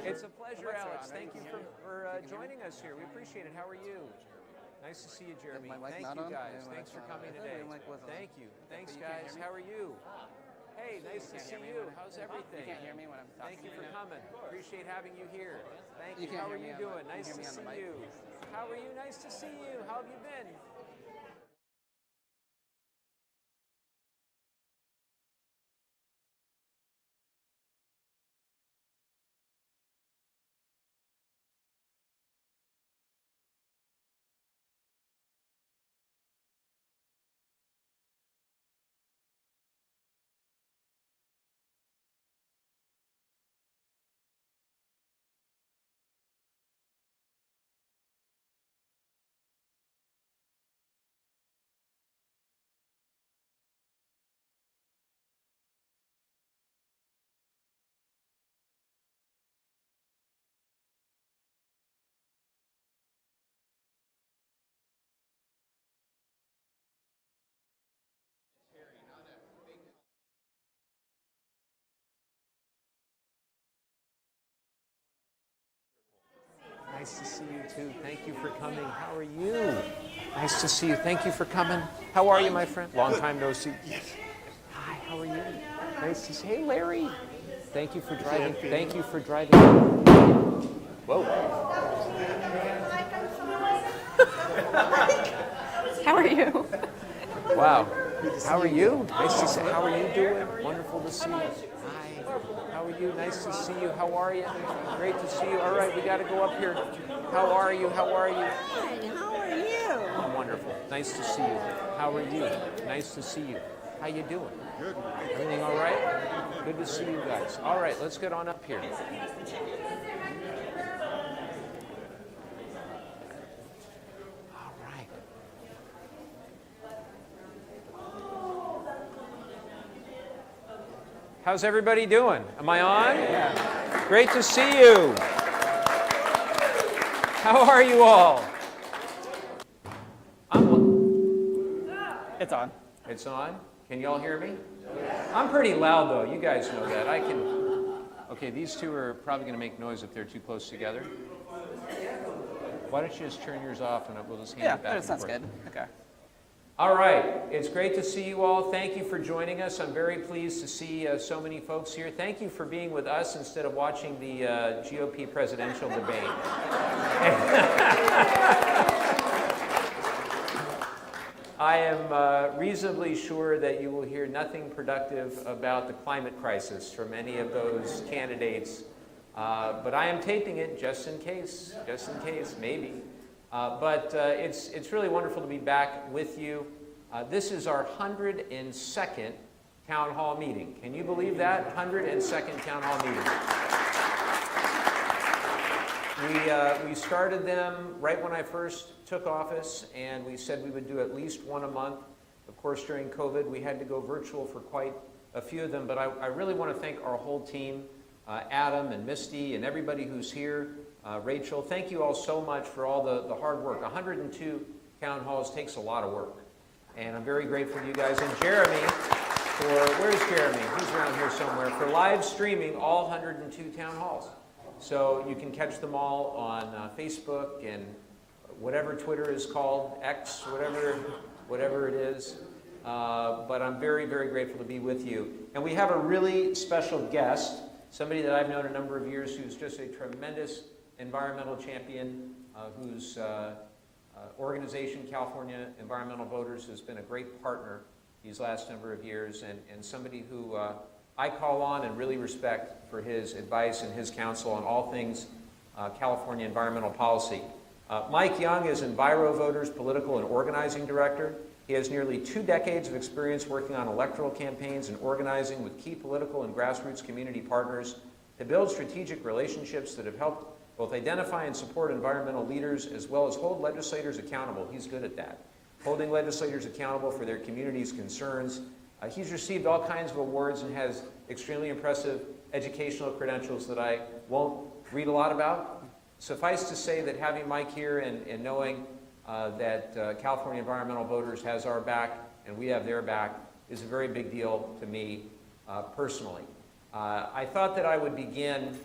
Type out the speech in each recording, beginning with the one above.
It's a pleasure, Alex. Thank you for joining us here. We appreciate it. How are you? Nice to see you, Jeremy. Thank you, guys. Thanks for coming today. Thank you. Thanks, guys. How are you? Hey, nice to see you. How's everything? You can't hear me when I'm talking. Thank you for coming. Appreciate having you here. Thank you. How are you doing? Nice to see you. How are you? Nice to see you. How have you been? Nice to see you too. Thank you for coming. How are you? Nice to see you. Thank you for coming. How are you, my friend? Long time no see. Hi, how are you? Nice to see you. Hey, Larry. Thank you for driving. Thank you for driving. Whoa. How are you? Wow. How are you? Nice to see you. How are you doing? Wonderful to see you. Hi. How are you? Nice to see you. How are you? Great to see you. All right, we got to go up here. How are you? How are you? Hi, how are you? I'm wonderful. Nice to see you. How are you? Nice to see you. How you doing? Good. Everything all right? Good to see you guys. All right, let's get on up here. All right. How's everybody doing? Am I on? Yeah. Great to see you. How are you all? It's on. It's on? Can y'all hear me? I'm pretty loud though. You guys know that. I can. Okay, these two are probably going to make noise if they're too close together. Why don't you just turn yours off and we'll just hand it back. Yeah, that sounds good. Okay. All right, it's great to see you all. Thank you for joining us. I'm very pleased to see so many folks here. Thank you for being with us instead of watching the GOP presidential debate. I am reasonably sure that you will hear nothing productive about the climate crisis from any of those candidates, but I am taping it just in case, maybe. But it's really wonderful to be back with you. This is our 102nd town hall meeting. Can you believe that? 102nd town hall meeting. We started them right when I first took office, and we said we would do at least one a month. Of course, during COVID, we had to go virtual for quite a few of them, but I really want to thank our whole team, Adam and Misty and everybody who's here. Rachel, thank you all so much for all the hard work. 102 town halls takes a lot of work. And I'm very grateful to you guys. And Jeremy, where's Jeremy? He's around here somewhere, for live streaming all 102 town halls. So you can catch them all on Facebook and whatever Twitter is called, X, whatever it is. But I'm very, very grateful to be with you. And we have a really special guest, somebody that I've known a number of years who's just a tremendous environmental champion, whose organization, California Environmental Voters, has been a great partner these last number of years, and somebody who I call on and really respect for his advice and his counsel on all things California environmental policy. Mike Young is Enviro Voters Political and Organizing Director. He has nearly 2 decades of experience working on electoral campaigns and organizing with key political and grassroots community partners to build strategic relationships that have helped both identify and support environmental leaders as well as hold legislators accountable. He's good at that. Holding legislators accountable for their community's concerns. He's received all kinds of awards and has extremely impressive educational credentials that I won't read a lot about. Suffice to say that having Mike here and knowing that California Environmental Voters has our back and we have their back is a very big deal to me personally. I thought that I would begin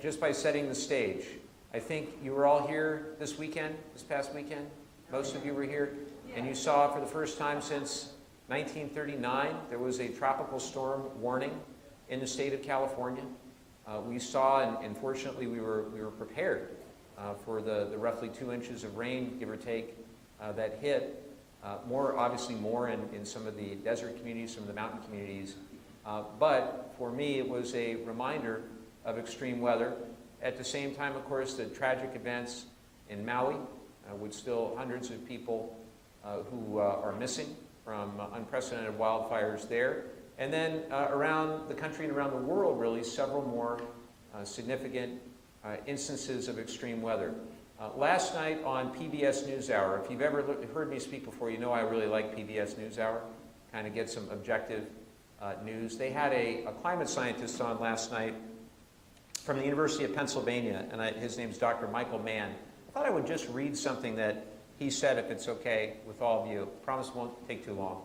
just by setting the stage. I think you were all here this weekend, this past weekend. Most of you were here, and you saw for the first time since 1939, there was a tropical storm warning in the state of California. We saw, and fortunately we were prepared for the roughly 2 inches of rain, give or take, that hit. Obviously more in some of the desert communities, some of the mountain communities. But for me, it was a reminder of extreme weather. At the same time, of course, the tragic events in Maui, with still hundreds of people who are missing from unprecedented wildfires there. And then around the country and around the world, really, several more significant instances of extreme weather. Last night on PBS NewsHour, if you've ever heard me speak before, you know I really like PBS NewsHour, kind of get some objective news. They had a climate scientist on last night from the University of Pennsylvania, and his name's Dr. Michael Mann. I thought I would just read something that he said, if it's okay with all of you. Promise it won't take too long.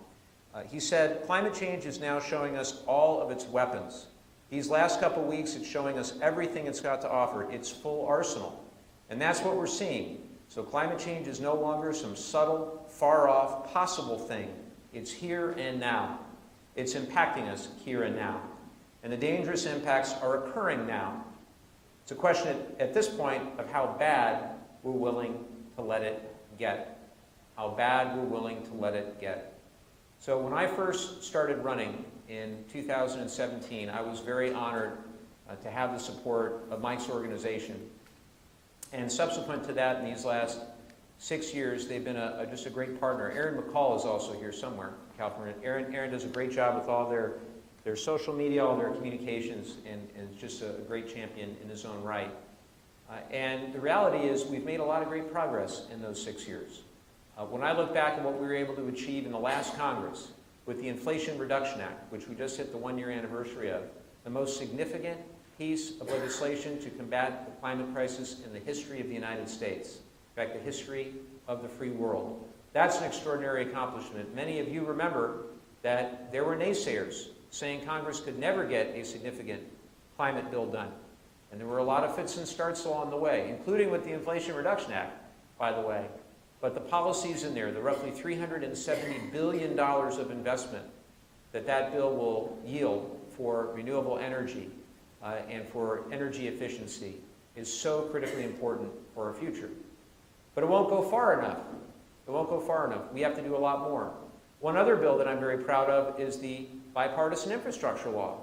He said, climate change is now showing us all of its weapons. These last couple weeks, it's showing us everything it's got to offer, its full arsenal. And that's what we're seeing. So climate change is no longer some subtle, far-off, possible thing. It's here and now. It's impacting us here and now. And the dangerous impacts are occurring now. It's a question at this point of how bad we're willing to let it get. How bad we're willing to let it get. So when I first started running in 2017, I was very honored to have the support of Mike's organization. And subsequent to that, in these last 6 years, they've been just a great partner. Aaron McCall is also here somewhere, California. Aaron does a great job with all their social media, all their communications, and is just a great champion in his own right. And the reality is we've made a lot of great progress in those 6 years. When I look back at what we were able to achieve in the last Congress with the Inflation Reduction Act, which we just hit the 1-year anniversary of, the most significant piece of legislation to combat the climate crisis in the history of the United States. In fact, the history of the free world. That's an extraordinary accomplishment. Many of you remember that there were naysayers saying Congress could never get a significant climate bill done. And there were a lot of fits and starts along the way, including with the Inflation Reduction Act, by the way. But the policies in there, the roughly $370 billion of investment that bill will yield for renewable energy and for energy efficiency is so critically important for our future. But it won't go far enough. It won't go far enough. We have to do a lot more. One other bill that I'm very proud of is the bipartisan infrastructure law.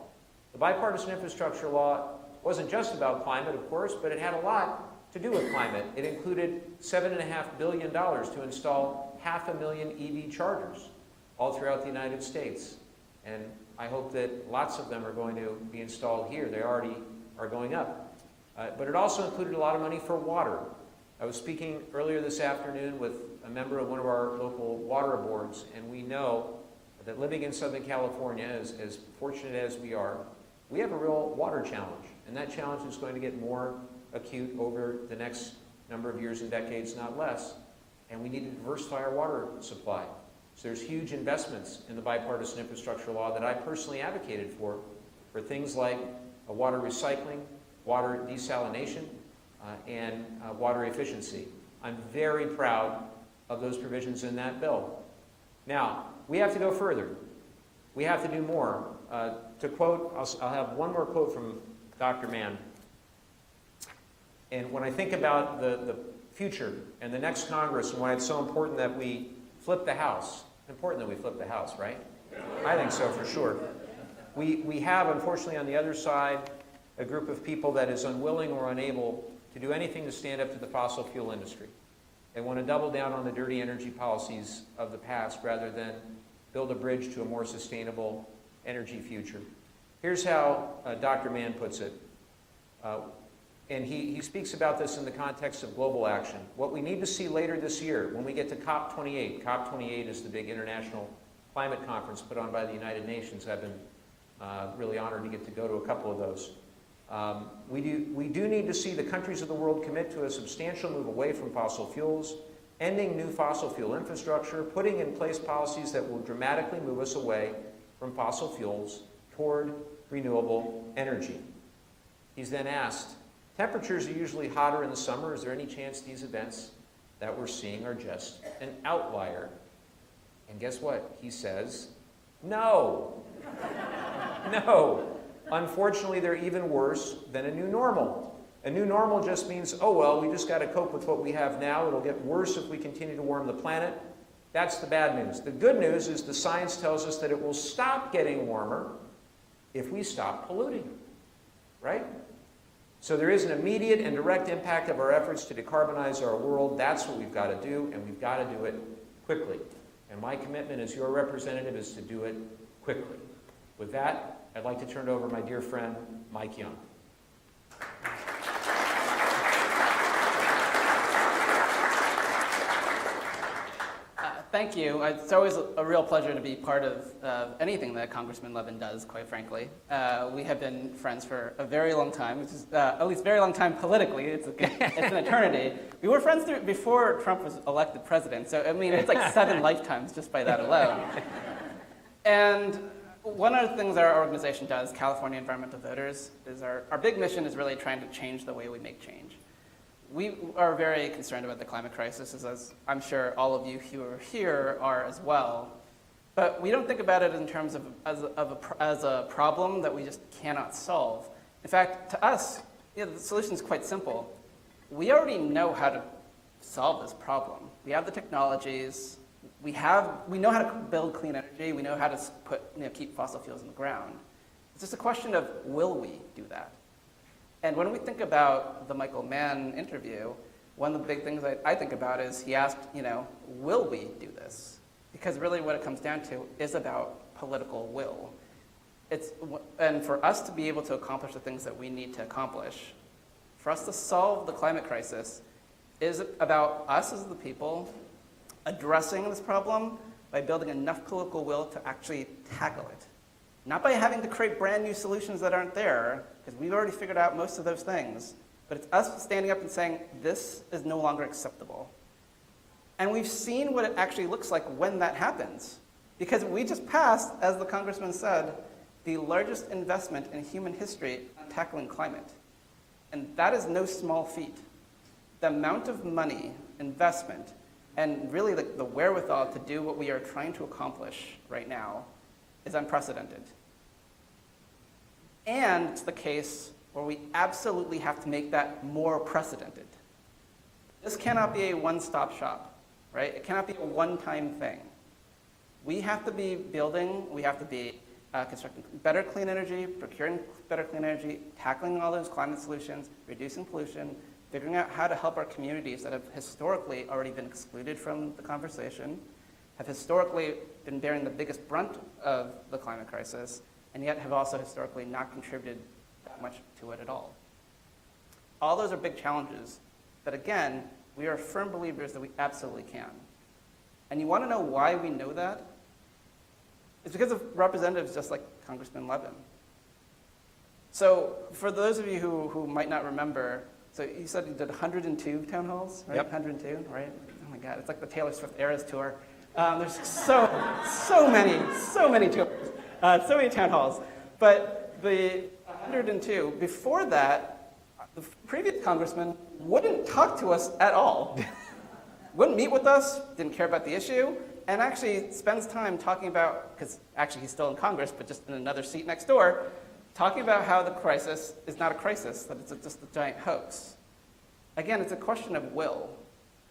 The bipartisan infrastructure law wasn't just about climate, of course, but it had a lot to do with climate. It included $7.5 billion to install 500,000 EV chargers all throughout the United States. And I hope that lots of them are going to be installed here. They already are going up. But it also included a lot of money for water. I was speaking earlier this afternoon with a member of one of our local water boards, and we know that living in Southern California, as fortunate as we are, we have a real water challenge. And that challenge is going to get more acute over the next number of years and decades, not less. And we need to diversify our water supply. So there's huge investments in the bipartisan infrastructure law that I personally advocated for things like water recycling, water desalination, and water efficiency. I'm very proud of those provisions in that bill. Now, we have to go further. We have to do more. To quote, I'll have one more quote from Dr. Mann. And when I think about the future and the next Congress and why it's so important that we flip the House, important that we flip the House, right? I think so, for sure. We have, unfortunately, on the other side, a group of people that is unwilling or unable to do anything to stand up to the fossil fuel industry. They want to double down on the dirty energy policies of the past rather than build a bridge to a more sustainable energy future. Here's how Dr. Mann puts it. And he speaks about this in the context of global action. What we need to see later this year, when we get to COP28, COP28 is the big international climate conference put on by the United Nations. I've been really honored to get to go to a couple of those. We do need to see the countries of the world commit to a substantial move away from fossil fuels, ending new fossil fuel infrastructure, putting in place policies that will dramatically move us away from fossil fuels toward renewable energy. He's then asked, Temperatures are usually hotter in the summer. Is there any chance these events that we're seeing are just an outlier? And guess what? He says, no. No. Unfortunately, they're even worse than a new normal. A new normal just means, oh well, we just got to cope with what we have now. It'll get worse if we continue to warm the planet. That's the bad news. The good news is the science tells us that it will stop getting warmer if we stop polluting, right? So there is an immediate and direct impact of our efforts to decarbonize our world. That's what we've got to do, and we've got to do it quickly. And my commitment as your representative is to do it quickly. With that, I'd like to turn it over to my dear friend, Mike Young. Thank you. It's always a real pleasure to be part of anything that Congressman Levin does, quite frankly. We have been friends for a very long time, which is at least very long time politically. It's an eternity. We were friends before Trump was elected president, so I mean, it's like 7 lifetimes just by that alone. And one of the things our organization does, California Environmental Voters, is our big mission is really trying to change the way we make change. We are very concerned about the climate crisis, as I'm sure all of you who are here are as well. But we don't think about it in terms of as a problem that we just cannot solve. In fact, to us, the solution is quite simple. We already know how to solve this problem. We have the technologies. We know how to build clean energy. We know how to keep fossil fuels in the ground. It's just a question of, will we do that? And when we think about the Michael Mann interview, one of the big things I think about is he asked, will we do this? Because really what it comes down to is about political will. And for us to be able to accomplish the things that we need to accomplish, for us to solve the climate crisis, is about us as the people addressing this problem by building enough political will to actually tackle it. Not by having to create brand new solutions that aren't there, because we've already figured out most of those things, but it's us standing up and saying, this is no longer acceptable. And we've seen what it actually looks like when that happens. Because we just passed, as the congressman said, the largest investment in human history on tackling climate. And that is no small feat. The amount of money, investment, and really the wherewithal to do what we are trying to accomplish right now is unprecedented. And it's the case where we absolutely have to make that more precedented. This cannot be a one-stop shop, right? It cannot be a one-time thing. We have to be building, we have to be constructing better clean energy, procuring better clean energy, tackling all those climate solutions, reducing pollution, figuring out how to help our communities that have historically already been excluded from the conversation, have historically been bearing the biggest brunt of the climate crisis, and yet have also historically not contributed that much to it at all. All those are big challenges, but again, we are firm believers that we absolutely can. And you want to know why we know that? It's because of representatives just like Congressman Levin. So for those of you who might not remember, so you said you did 102 town halls, right? Yep. 102, right? Oh my God, it's like the Taylor Swift Eras tour. There's so many tours, so many town halls. But the 102, before that, the previous congressman wouldn't talk to us at all. Wouldn't meet with us, didn't care about the issue, and actually spends time talking about, because actually he's still in Congress, but just in another seat next door, talking about how the crisis is not a crisis, that it's just a giant hoax. Again, it's a question of will.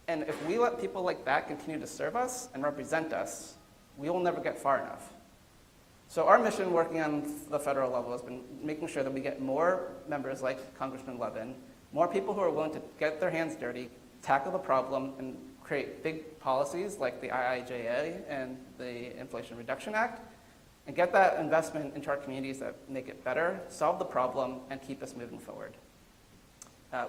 And if we let people like that continue to serve us and represent us, we will never get far enough. So our mission working on the federal level has been making sure that we get more members like Congressman Levin, more people who are willing to get their hands dirty, tackle the problem, and create big policies like the IIJA and the Inflation Reduction Act, and get that investment into our communities that make it better, solve the problem, and keep us moving forward.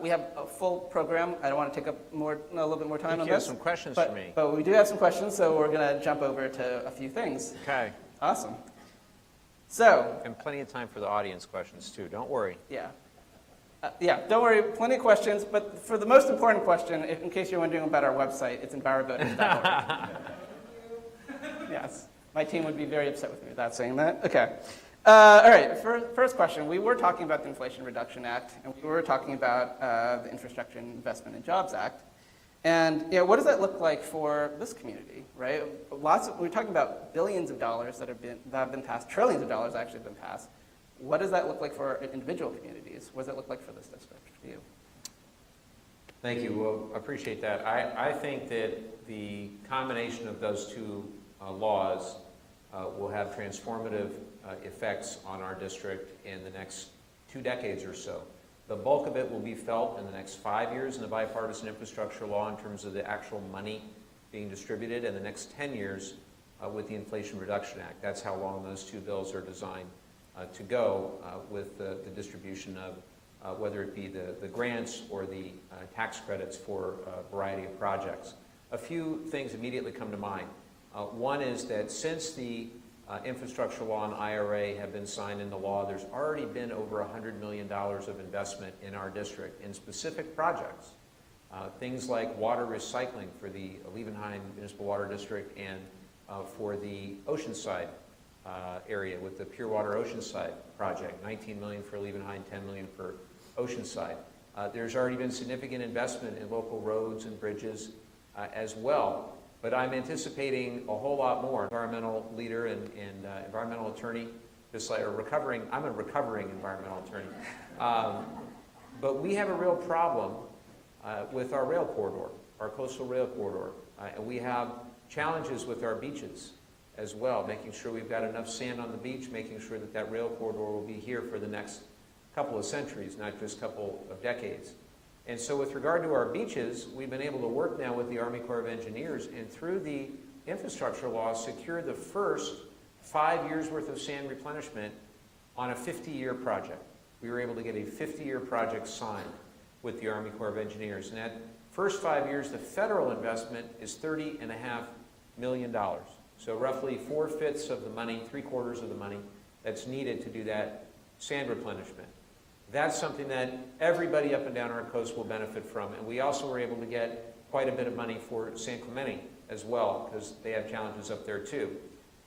We have a full program. I don't want to take up a little bit more time on this. You have some questions for me. But we do have some questions, so we're going to jump over to a few things. Okay. Awesome. So. And plenty of time for the audience questions, too. Don't worry. Yeah. Don't worry, plenty of questions, but for the most important question, in case you're wondering about our website, it's envirovoters.org. Yes. My team would be very upset with me without saying that. Okay. All right, first question. We were talking about the Inflation Reduction Act, and we were talking about the Infrastructure Investment and Jobs Act. And what does that look like for this community, right? We're talking about billions of dollars that have been passed, trillions of dollars actually have been passed. What does that look like for individual communities? What does it look like for this district, for you? Thank you. Well, I appreciate that. I think that the combination of those two laws will have transformative effects on our district in the next 2 decades or so. The bulk of it will be felt in the next 5 years in the bipartisan infrastructure law in terms of the actual money being distributed, and the next 10 years with the Inflation Reduction Act. That's how long those two bills are designed to go with the distribution of whether it be the grants or the tax credits for a variety of projects. A few things immediately come to mind. One is that since the infrastructure law and IRA have been signed into law, there's already been over $100 million of investment in our district in specific projects. Things like water recycling for the Levin Municipal Water District and for the Oceanside area with the Pure Water Oceanside project, $19 million for Levin, $10 million for Oceanside. There's already been significant investment in local roads and bridges as well. But I'm anticipating a whole lot more. Environmental leader and environmental attorney, just like I'm a recovering environmental attorney. But we have a real problem with our rail corridor, our coastal rail corridor. And we have challenges with our beaches as well, making sure we've got enough sand on the beach, making sure that that rail corridor will be here for the next couple of centuries, not just a couple of decades. And so with regard to our beaches, we've been able to work now with the Army Corps of Engineers, and through the infrastructure law, secure the first 5 years worth of sand replenishment on a 50-year project. We were able to get a 50-year project signed with the Army Corps of Engineers. And that first 5 years, the federal investment is $30.5 million. So roughly 4/5 of the money, 3/4 of the money that's needed to do that sand replenishment. That's something that everybody up and down our coast will benefit from. And we also were able to get quite a bit of money for San Clemente as well, because they have challenges up there too.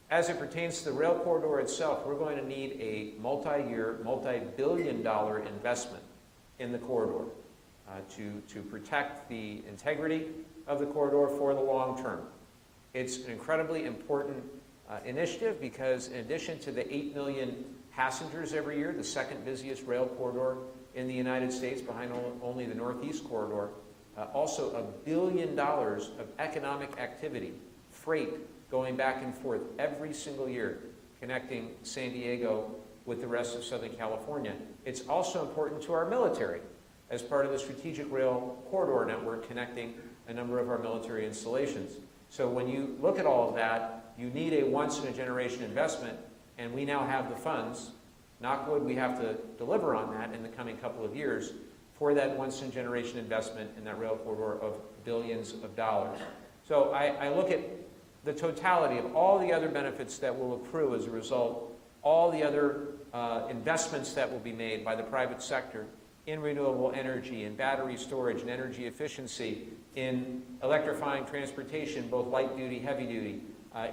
As it pertains to the rail corridor itself, we're going to need a multi-year, multi-billion-dollar investment in the corridor to protect the integrity of the corridor for the long term. It's an incredibly important initiative because in addition to the 8 million passengers every year, the second busiest rail corridor in the United States behind only the Northeast Corridor, also $1 billion of economic activity, freight going back and forth every single year, connecting San Diego with the rest of Southern California. It's also important to our military as part of the strategic rail corridor network connecting a number of our military installations. So when you look at all of that, you need a once-in-a-generation investment, and we now have the funds. Knock wood, we have to deliver on that in the coming couple of years for that once-in-a-generation investment in that rail corridor of billions of dollars. So I look at the totality of all the other benefits that will accrue as a result, all the other investments that will be made by the private sector in renewable energy, in battery storage, in energy efficiency, in electrifying transportation, both light duty, heavy duty,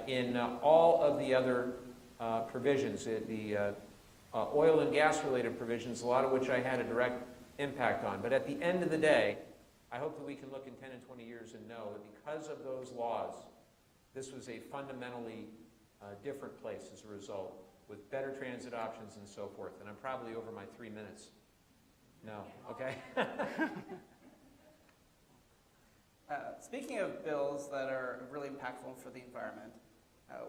in all of the other provisions, the oil and gas related provisions, a lot of which I had a direct impact on. But at the end of the day, I hope that we can look in 10 and 20 years and know that because of those laws, this was a fundamentally different place as a result, with better transit options and so forth. And I'm probably over my 3 minutes. No, okay? Speaking of bills that are really impactful for the environment,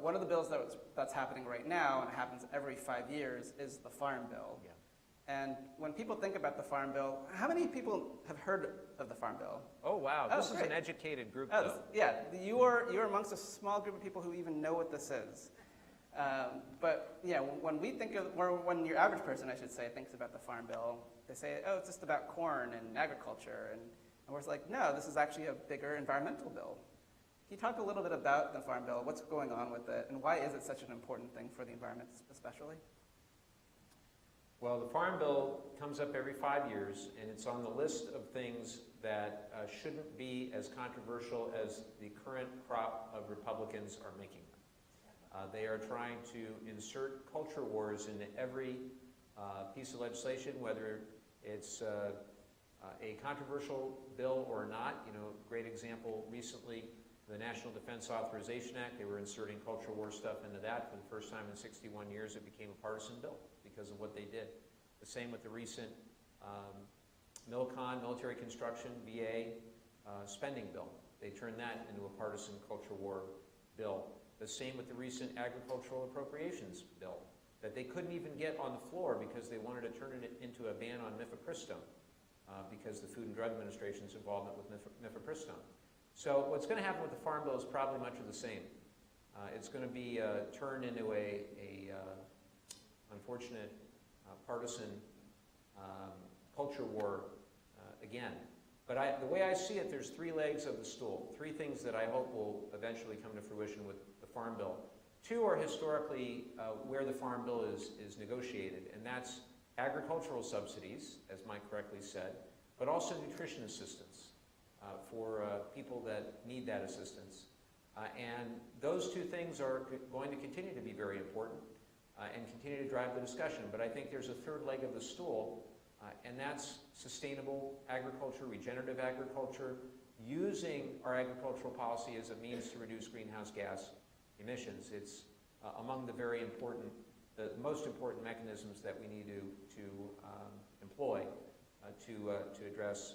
one of the bills that's happening right now, and it happens every 5 years, is the Farm Bill. Yeah. And when people think about the Farm Bill, how many people have heard of the Farm Bill? Oh, wow. Oh, This is great. an educated group, Oh, though. yeah, you're amongst a small group of people who even know what this is. But yeah, when we think of, or when your average person, I should say, thinks about the Farm Bill, they say, oh, it's just about corn and agriculture. And we're like, no, this is actually a bigger environmental bill. Can you talk a little bit about the Farm Bill, what's going on with it, and why is it such an important thing for the environment especially? Well, the Farm Bill comes up every 5 years, and it's on the list of things that shouldn't be as controversial as the current crop of Republicans are making them. They are trying to insert culture wars into every piece of legislation, whether it's a controversial bill or not. You know, great example recently, the National Defense Authorization Act, they were inserting culture war stuff into that. For the first time in 61 years, it became a partisan bill because of what they did. The same with the recent MILCON, military construction, VA spending bill. They turned that into a partisan culture war bill. The same with the recent agricultural appropriations bill that they couldn't even get on the floor because they wanted to turn it into a ban on mifepristone because the Food and Drug Administration's involvement with mifepristone. So what's going to happen with the Farm Bill is probably much of the same. It's going to be turned into a unfortunate partisan culture war again. But the way I see it, there's three legs of the stool, three things that I hope will eventually come to fruition with the Farm Bill. Two are historically where the Farm Bill is negotiated, and that's agricultural subsidies, as Mike correctly said, but also nutrition assistance for people that need that assistance. And those two things are going to continue to be very important and continue to drive the discussion. But I think there's a third leg of the stool, and that's sustainable agriculture, regenerative agriculture, using our agricultural policy as a means to reduce greenhouse gas emissions. It's among the very important, the most important mechanisms that we need to employ to address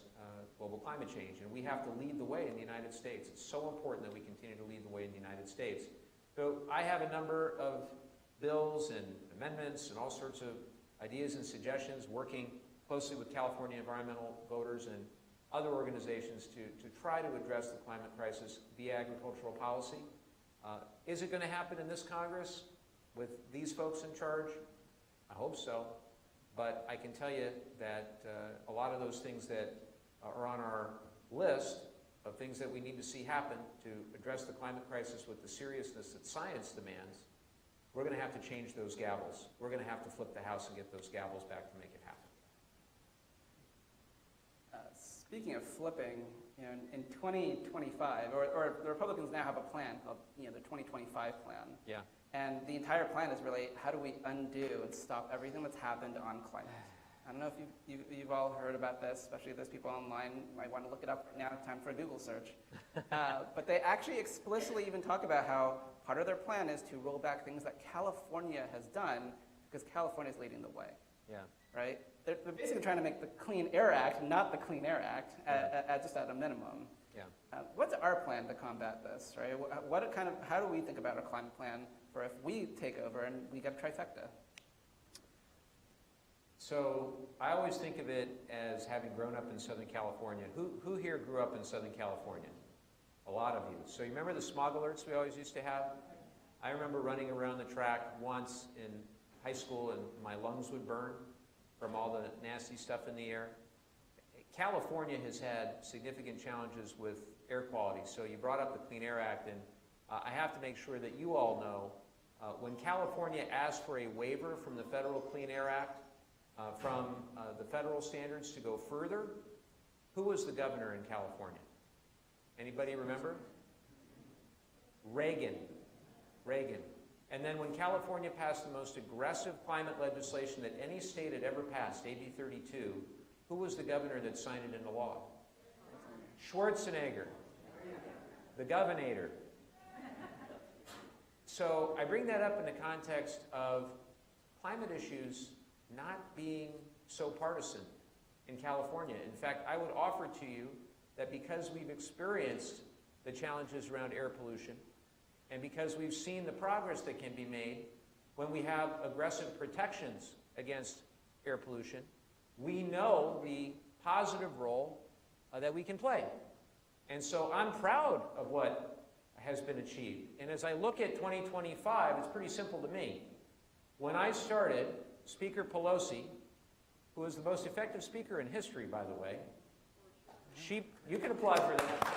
global climate change. And we have to lead the way in the United States. It's so important that we continue to lead the way in the United States. So I have a number of bills and amendments and all sorts of ideas and suggestions, working closely with California environmental voters and other organizations to try to address the climate crisis via agricultural policy. Is it going to happen in this Congress with these folks in charge? I hope so. But I can tell you that a lot of those things that are on our list of things that we need to see happen to address the climate crisis with the seriousness that science demands, we're going to have to change those gavels. We're going to have to flip the House and get those gavels back to make it happen. Speaking of flipping, you know, in 2025, or the Republicans now have a plan called, you know, the 2025 plan. Yeah. And the entire plan is really, how do we undo and stop everything that's happened on climate? I don't know if you've all heard about this, especially those people online might want to look it up right now, time for a Google search. But they actually explicitly even talk about how part of their plan is to roll back things that California has done because California is leading the way. Yeah. Right? They're basically trying to make the Clean Air Act not the Clean Air Act, just at a minimum. Yeah. What's our plan to combat this, right? How do we think about our climate plan for if we take over and we get a trifecta? So I always think of it as having grown up in Southern California. Who here grew up in Southern California? A lot of you. So you remember the smog alerts we always used to have? I remember running around the track once in high school and my lungs would burn from all the nasty stuff in the air. California has had significant challenges with air quality. So you brought up the Clean Air Act, and I have to make sure that you all know when California asked for a waiver from the Federal Clean Air Act, from the federal standards to go further, who was the governor in California? Anybody remember? Reagan. And then when California passed the most aggressive climate legislation that any state had ever passed, AB 32, who was the governor that signed it into law? Schwarzenegger, the governator. So I bring that up in the context of climate issues not being so partisan in California. In fact, I would offer to you that because we've experienced the challenges around air pollution, and because we've seen the progress that can be made when we have aggressive protections against air pollution, we know the positive role that we can play. And so I'm proud of what has been achieved. And as I look at 2025, it's pretty simple to me. When I started, Speaker Pelosi, who was the most effective speaker in history, by the way, you can applaud for that.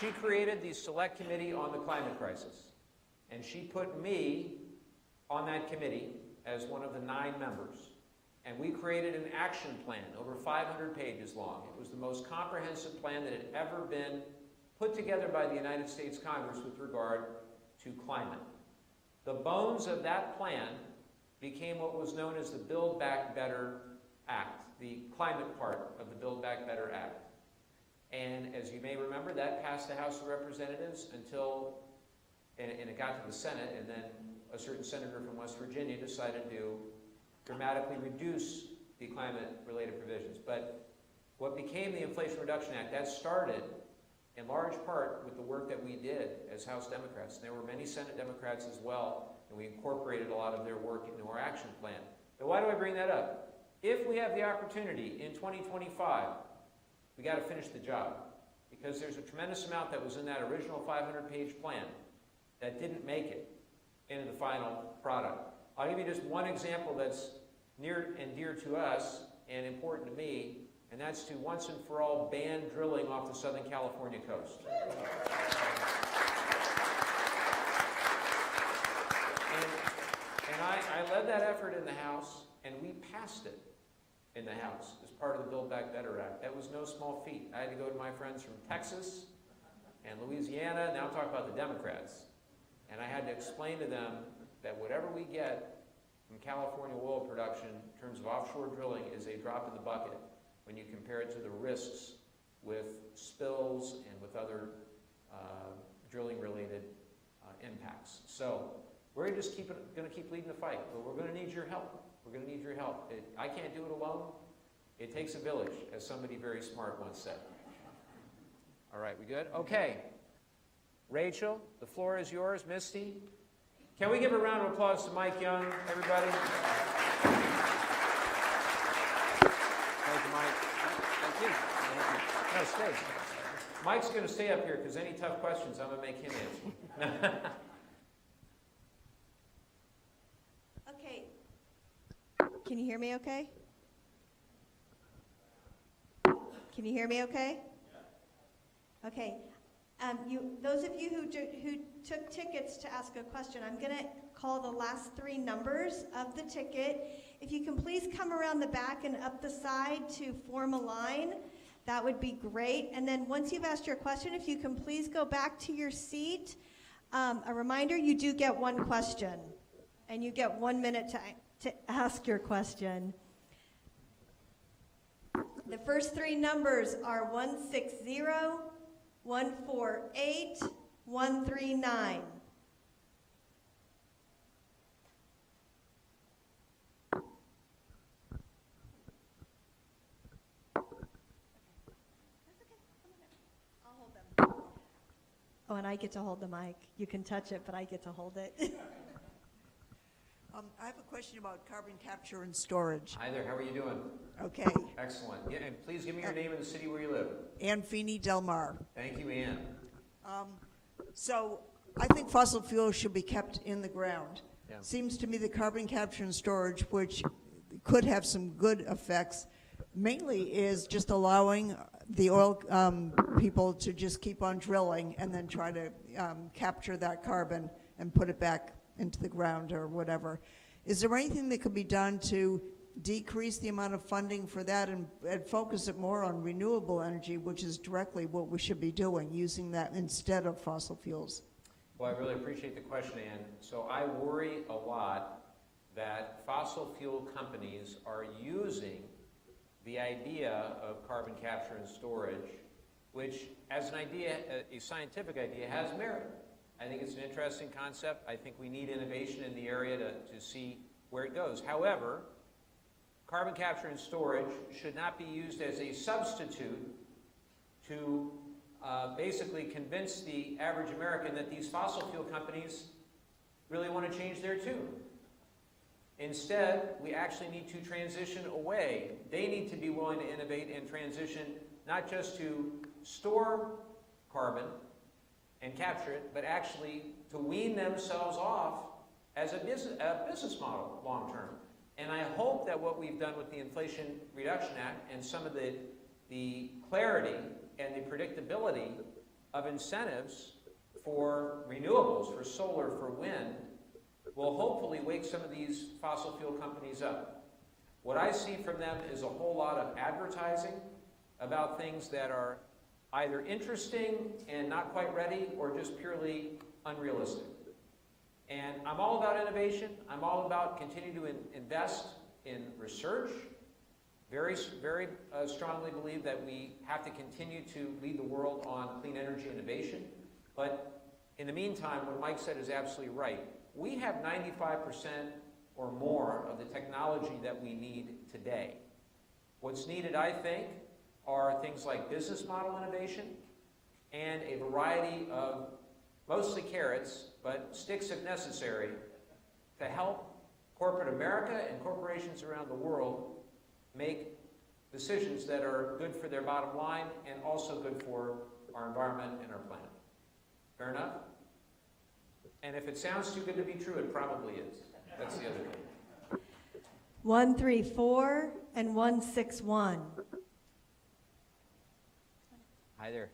She created the Select Committee on the Climate Crisis, and she put me on that committee as one of the 9 members. And we created an action plan over 500 pages long. It was the most comprehensive plan that had ever been put together by the United States Congress with regard to climate. The bones of that plan became what was known as the Build Back Better Act, the climate part of the Build Back Better Act. And as you may remember, that passed the House of Representatives until, and it got to the Senate, and then a certain senator from West Virginia decided to dramatically reduce the climate-related provisions. But what became the Inflation Reduction Act, that started in large part with the work that we did as House Democrats. And there were many Senate Democrats as well, and we incorporated a lot of their work into our action plan. But why do I bring that up? If we have the opportunity in 2025, we got to finish the job, because there's a tremendous amount that was in that original 500-page plan that didn't make it into the final product. I'll give you just one example that's near and dear to us and important to me, and that's to once and for all ban drilling off the Southern California coast. And I led that effort in the House, and we passed it in the House as part of the Build Back Better Act. That was no small feat. I had to go to my friends from Texas and Louisiana, now talk about the Democrats, and I had to explain to them that whatever we get from California oil production in terms of offshore drilling is a drop in the bucket when you compare it to the risks with spills and with other drilling-related impacts. So we're just going to keep leading the fight, but we're going to need your help. We're going to need your help. I can't do it alone. It takes a village, as somebody very smart once said. All right, we good? Okay. Rachel, the floor is yours. Misty, can we give a round of applause to Mike Young, everybody? Thank you, Mike. Thank you. Thank you. No, stay. Mike's going to stay up here because any tough questions, I'm going to make him answer. Okay. Can you hear me okay? Can you hear me okay? Okay. Those of you who took tickets to ask a question, I'm going to call the last three numbers of the ticket. If you can please come around the back and up the side to form a line, that would be great. And then once you've asked your question, if you can please go back to your seat. A reminder, you do get one question, and you get 1 minute to ask your question. The first three numbers are 160, 148, 139. Oh, and I get to hold the mic. You can touch it, but I get to hold it. I have a question about carbon capture and storage. Hi there, how are you doing? Okay. Excellent. Yeah, and please give me your name and the city where you live. Ann Feeney, Del Mar. Thank you, Ann. So I think fossil fuels should be kept in the ground. Yeah. Seems to me the carbon capture and storage, which could have some good effects, mainly is just allowing the oil people to just keep on drilling and then try to capture that carbon and put it back into the ground or whatever. Is there anything that could be done to decrease the amount of funding for that and focus it more on renewable energy, which is directly what we should be doing, using that instead of fossil fuels? Well, I really appreciate the question, Ann. So I worry a lot that fossil fuel companies are using the idea of carbon capture and storage, which as an idea, a scientific idea, has merit. I think it's an interesting concept. I think we need innovation in the area to see where it goes. However, carbon capture and storage should not be used as a substitute to basically convince the average American that these fossil fuel companies really want to change their tune. Instead, we actually need to transition away. They need to be willing to innovate and transition not just to store carbon and capture it, but actually to wean themselves off as a business model long term. And I hope that what we've done with the Inflation Reduction Act and some of the clarity and the predictability of incentives for renewables, for solar, for wind, will hopefully wake some of these fossil fuel companies up. What I see from them is a whole lot of advertising about things that are either interesting and not quite ready, or just purely unrealistic. And I'm all about innovation. I'm all about continuing to invest in research. Very strongly believe that we have to continue to lead the world on clean energy innovation. But in the meantime, what Mike said is absolutely right. We have 95% or more of the technology that we need today. What's needed, I think, are things like business model innovation and a variety of mostly carrots, but sticks if necessary, to help corporate America and corporations around the world make decisions that are good for their bottom line and also good for our environment and our planet. Fair enough? And if it sounds too good to be true, it probably is. That's the other thing. 134 and 161. Hi there.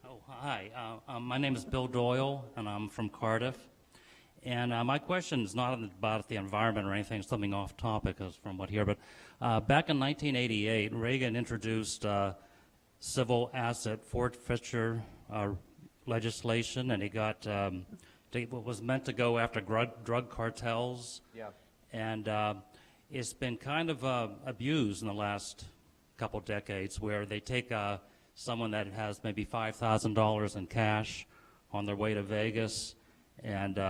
Oh, hi. My name is Bill Doyle, and I'm from Cardiff. And my question is not about the environment or anything, something off topic from what here, but back in 1988, Reagan introduced civil asset forfeiture legislation, and he got what was meant to go after drug cartels. Yeah. And it's been kind of abused in the last couple decades, where they take someone that has maybe $5,000 in cash on their way to Vegas, and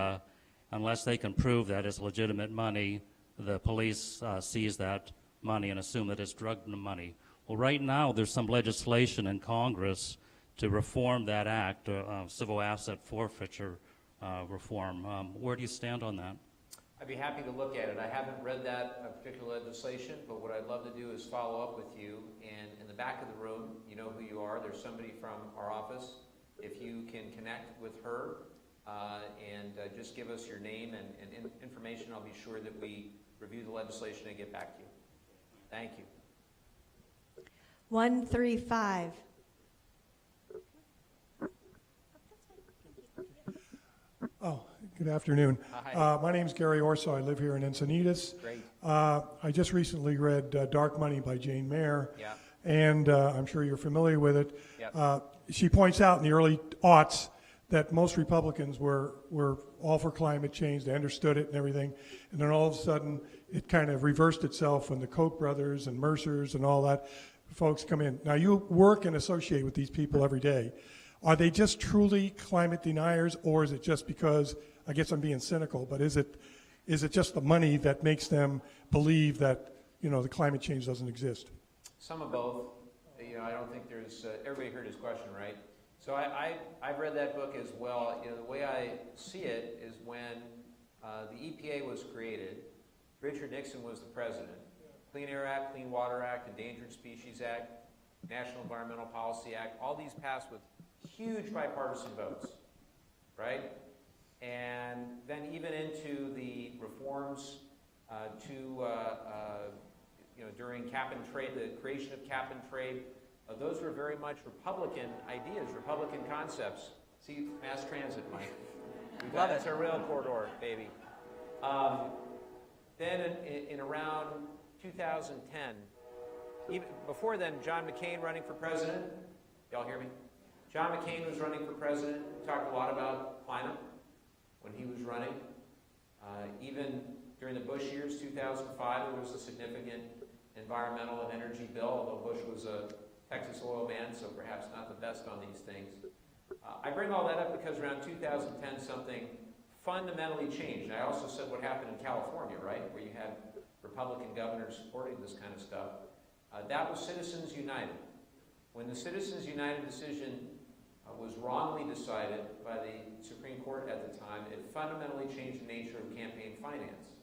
unless they can prove that it's legitimate money, the police seize that money and assume that it's drug money. Well, right now there's some legislation in Congress to reform that act, civil asset forfeiture reform. Where do you stand on that? I'd be happy to look at it. I haven't read that particular legislation, but what I'd love to do is follow up with you. And in the back of the room, you know who you are. There's somebody from our office. If you can connect with her and just give us your name and information, I'll be sure that we review the legislation and get back to you. Thank you. 135. Oh, good afternoon. Hi. My name's Gary Orso. I live here in Encinitas. Great. I just recently read Dark Money by Jane Mayer, Yeah. and I'm sure you're familiar with it. Yep. She points out in the early aughts that most Republicans were all for climate change. They understood it and everything. And then all of a sudden, it kind of reversed itself when the Koch brothers and Mercers and all that folks come in. Now, you work and associate with these people every day. Are they just truly climate deniers, or is it just because, I guess I'm being cynical, but is it just the money that makes them believe that, the climate change doesn't exist? Some of both. I don't think there's, everybody heard his question, right? So I've read that book as well. The way I see it is when the EPA was created, Richard Nixon was the president. Clean Air Act, Clean Water Act, Endangered Species Act, National Environmental Policy Act, all these passed with huge bipartisan votes, right? And then even into the reforms during cap and trade, the creation of cap and trade, those were very much Republican ideas, Republican concepts. See, mass transit, Mike. Love it. It's a rail corridor, baby. Then in around 2010, even before then, John McCain running for president. Y'all hear me? John McCain was running for president. We talked a lot about climate when he was running. Even during the Bush years, 2005, there was a significant environmental and energy bill, although Bush was a Texas oil man, so perhaps not the best on these things. I bring all that up because around 2010, something fundamentally changed. I also said what happened in California, right, where you had Republican governors supporting this kind of stuff. That was Citizens United. When the Citizens United decision was wrongly decided by the Supreme Court at the time, it fundamentally changed the nature of campaign finance.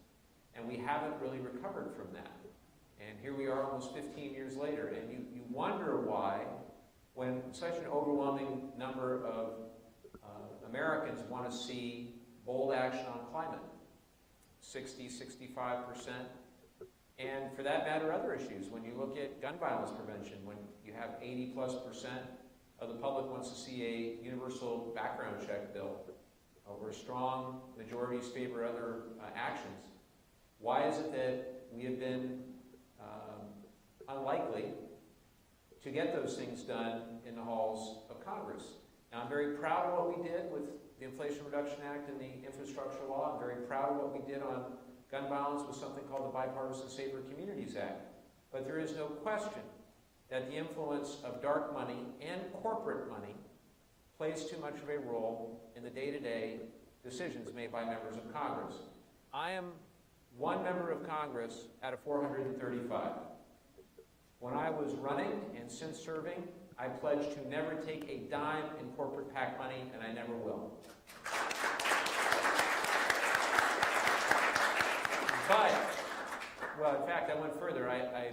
And we haven't really recovered from that. And here we are almost 15 years later, and you wonder why, when such an overwhelming number of Americans want to see bold action on climate, 60, 65%, and for that matter, other issues. When you look at gun violence prevention, when you have 80+% of the public wants to see a universal background check bill, where strong majorities favor other actions, why is it that we have been unlikely to get those things done in the halls of Congress. Now, I'm very proud of what we did with the Inflation Reduction Act and the infrastructure law. I'm very proud of what we did on gun violence with something called the Bipartisan Safer Communities Act. But there is no question that the influence of dark money and corporate money plays too much of a role in the day-to-day decisions made by members of Congress. I am one member of Congress out of 435. When I was running and since serving, I pledged to never take a dime in corporate PAC money, and I never will. But, well, in fact, I went further. I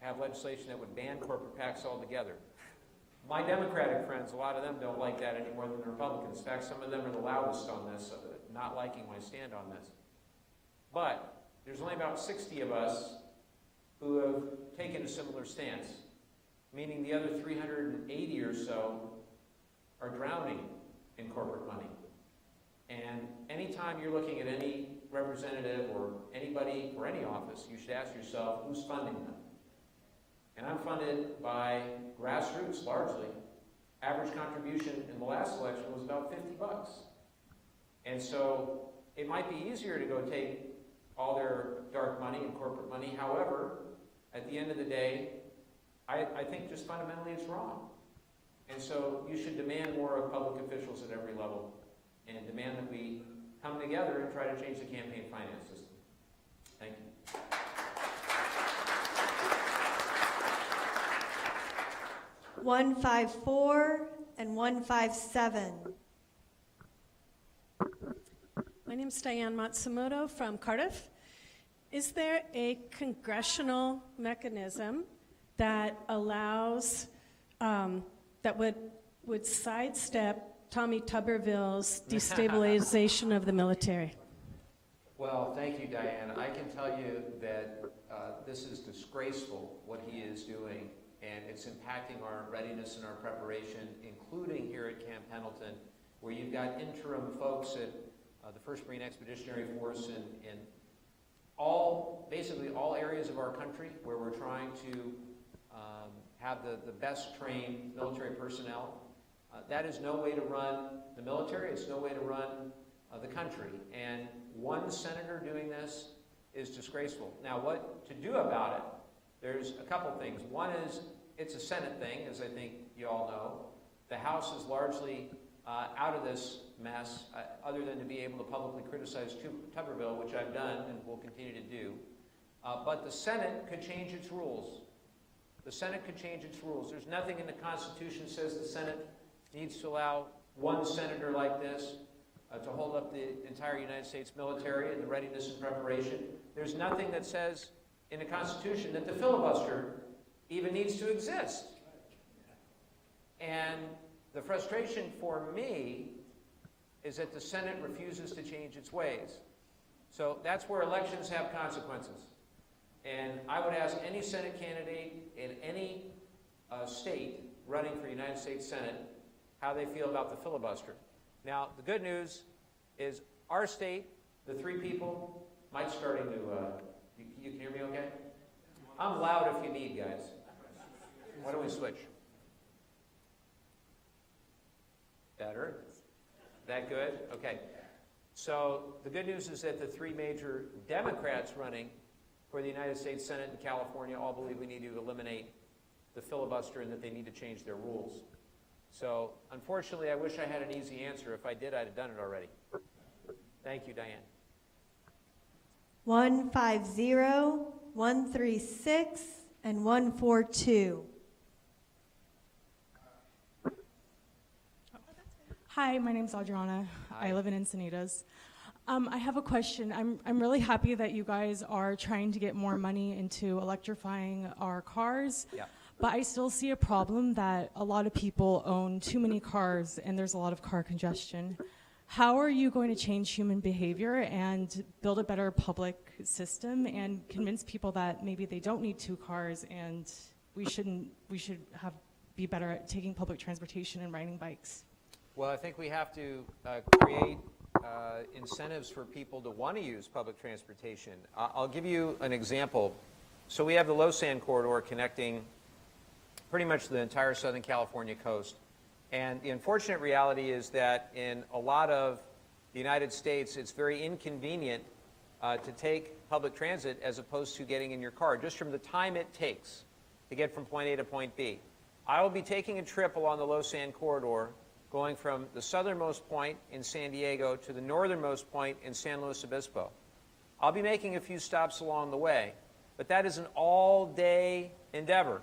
have legislation that would ban corporate PACs altogether. My Democratic friends, a lot of them don't like that any more than the Republicans. In fact, some of them are the loudest on this, not liking my stand on this. But there's only about 60 of us who have taken a similar stance, meaning the other 380 or so are drowning in corporate money. And anytime you're looking at any representative or anybody for any office, you should ask yourself, who's funding them? And I'm funded by grassroots, largely. Average contribution in the last election was about $50. And so it might be easier to go take all their dark money and corporate money. However, at the end of the day, I think just fundamentally it's wrong. And so you should demand more of public officials at every level and demand that we come together and try to change the campaign finance system. Thank you. 154 and 157. My name is Diane Matsumoto from Cardiff. Is there a congressional mechanism that allows, that would sidestep Tommy Tuberville's destabilization of the military? Well, thank you, Diane. I can tell you that this is disgraceful, what he is doing, and it's impacting our readiness and our preparation, including here at Camp Pendleton, where you've got interim folks at the 1st Marine Expeditionary Force in basically all areas of our country where we're trying to have the best trained military personnel. That is no way to run the military. It's no way to run the country. And one senator doing this is disgraceful. Now, what to do about it? There's a couple things. One is it's a Senate thing, as I think you all know. The House is largely out of this mess, other than to be able to publicly criticize Tuberville, which I've done and will continue to do. But the Senate could change its rules. The Senate could change its rules. There's nothing in the Constitution that says the Senate needs to allow one senator like this to hold up the entire United States military and the readiness and preparation. There's nothing that says in the Constitution that the filibuster even needs to exist. And the frustration for me is that the Senate refuses to change its ways. So that's where elections have consequences. And I would ask any Senate candidate in any state running for United States Senate how they feel about the filibuster. Now, the good news is our state, the 3 people, Mike's starting to, you can hear me okay? I'm loud if you need, guys. Why don't we switch? Better? That good? Okay. So the good news is that the 3 major Democrats running for the United States Senate in California all believe we need to eliminate the filibuster and that they need to change their rules. So unfortunately, I wish I had an easy answer. If I did, I'd have done it already. Thank you, Diane. 150, 136, and 142. Hi, my name's Adriana. Hi. I live in Encinitas. I have a question. I'm really happy that you guys are trying to get more money into electrifying our cars. Yeah. But I still see a problem that a lot of people own too many cars and there's a lot of car congestion. How are you going to change human behavior and build a better public system and convince people that maybe they don't need 2 cars and we should be better at taking public transportation and riding bikes? Well, I think we have to create incentives for people to want to use public transportation. I'll give you an example. So we have the Low Sand Corridor connecting pretty much the entire Southern California coast. And the unfortunate reality is that in a lot of the United States, it's very inconvenient to take public transit as opposed to getting in your car, just from the time it takes to get from point A to point B. I will be taking a trip along the Los Angeles corridor, going from the southernmost point in San Diego to the northernmost point in San Luis Obispo. I'll be making a few stops along the way, but that is an all-day endeavor.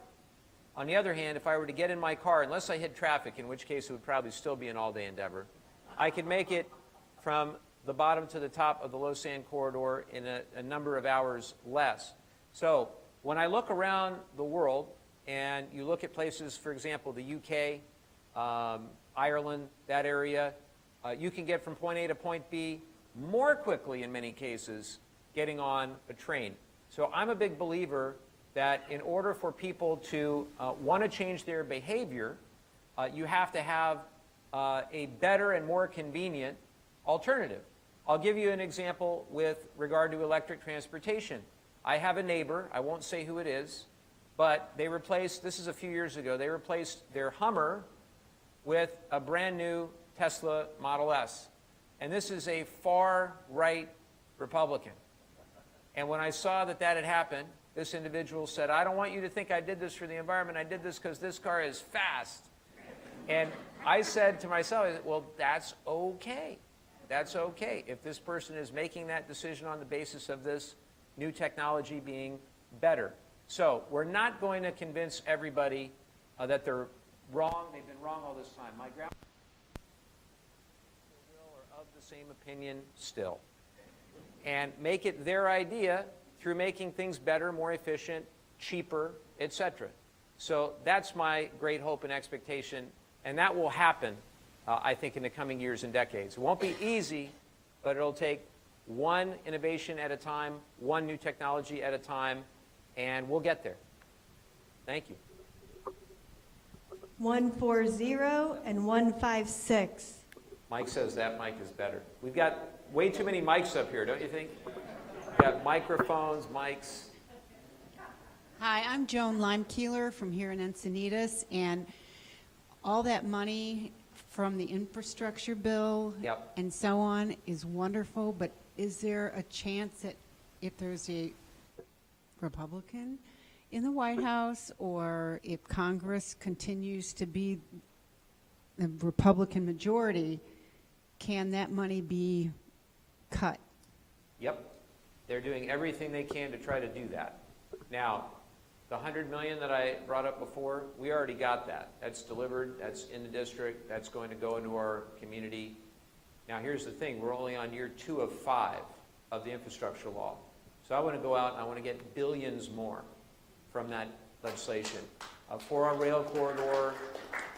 On the other hand, if I were to get in my car, unless I hit traffic, in which case it would probably still be an all-day endeavor, I could make it from the bottom to the top of the Los Angeles corridor in a number of hours less. So when I look around the world and you look at places, for example, the UK, Ireland, that area, you can get from point A to point B more quickly in many cases getting on a train. So I'm a big believer that in order for people to want to change their behavior, you have to have a better and more convenient alternative. I'll give you an example with regard to electric transportation. I have a neighbor, I won't say who it is, but they replaced, this is a few years ago, they replaced their Hummer with a brand new Tesla Model S. And this is a far-right Republican. And when I saw that that had happened, this individual said, I don't want you to think I did this for the environment. I did this because this car is fast. And I said to myself, well, that's okay. That's okay. If this person is making that decision on the basis of this new technology being better. So we're not going to convince everybody that they're wrong. They've been wrong all this time. My grandma are of the same opinion still. And make it their idea through making things better, more efficient, cheaper, etc. So that's my great hope and expectation, and that will happen, I think, in the coming years and decades. It won't be easy, but it'll take one innovation at a time, one new technology at a time, and we'll get there. Thank you. 140 and 156. Mike says that mic is better. We've got way too many mics up here, don't you think? We've got microphones, mics. Hi, I'm Joan Limekeeler from here in Encinitas, and all that money from the infrastructure bill Yep. and so on is wonderful, but is there a chance that if there's a Republican in the White House, or if Congress continues to be the Republican majority, can that money be cut? Yep. They're doing everything they can to try to do that. Now, the $100 million that I brought up before, we already got that. That's delivered, that's in the district, that's going to go into our community. Now, here's the thing, we're only on year 2 of 5 of the infrastructure law. So I want to go out and I want to get billions more from that legislation for our rail corridor,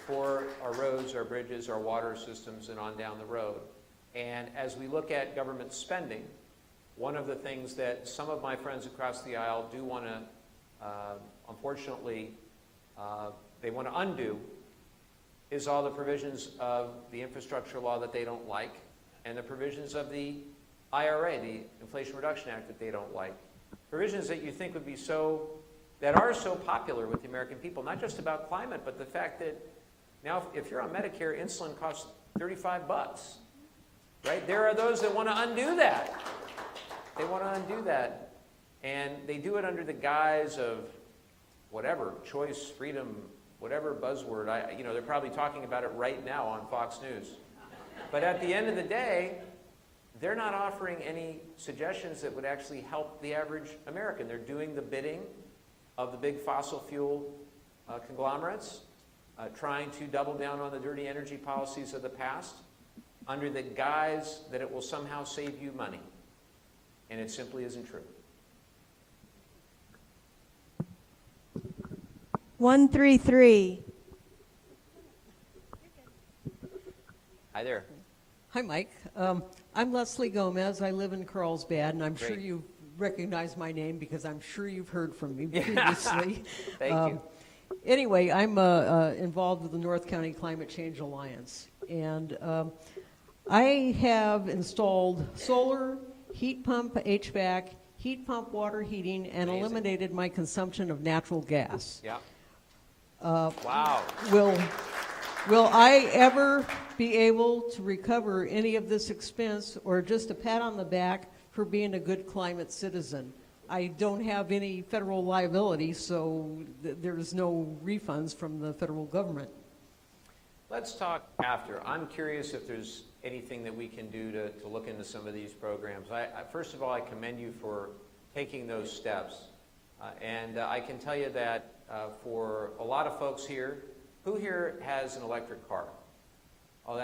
for our roads, our bridges, our water systems, and on down the road. And as we look at government spending, one of the things that some of my friends across the aisle do want to, unfortunately, they want to undo is all the provisions of the infrastructure law that they don't like and the provisions of the IRA, the Inflation Reduction Act, that they don't like. Provisions that you think would be that are so popular with the American people, not just about climate, but the fact that now if you're on Medicare, insulin costs $35, right? There are those that want to undo that. They want to undo that. And they do it under the guise of whatever, choice, freedom, whatever buzzword. They're probably talking about it right now on Fox News. But at the end of the day, they're not offering any suggestions that would actually help the average American. They're doing the bidding of the big fossil fuel conglomerates, trying to double down on the dirty energy policies of the past under the guise that it will somehow save you money. And it simply isn't true. 133. Hi there. Hi, Mike. I'm Leslie Gomez. I live in Carlsbad, and I'm Great. sure you recognize my name because I'm sure you've heard from me previously. Thank you. Anyway, I'm involved with the North County Climate Change Alliance, and I have installed solar, heat pump, HVAC, heat pump water heating, and Amazing. eliminated my consumption of natural gas. Yeah. Wow. Will I ever be able to recover any of this expense or just a pat on the back for being a good climate citizen? I don't have any federal liability, so there's no refunds from the federal government. Let's talk after. I'm curious if there's anything that we can do to look into some of these programs. First of all, I commend you for taking those steps. And I can tell you that for a lot of folks here, who here has an electric car? Oh,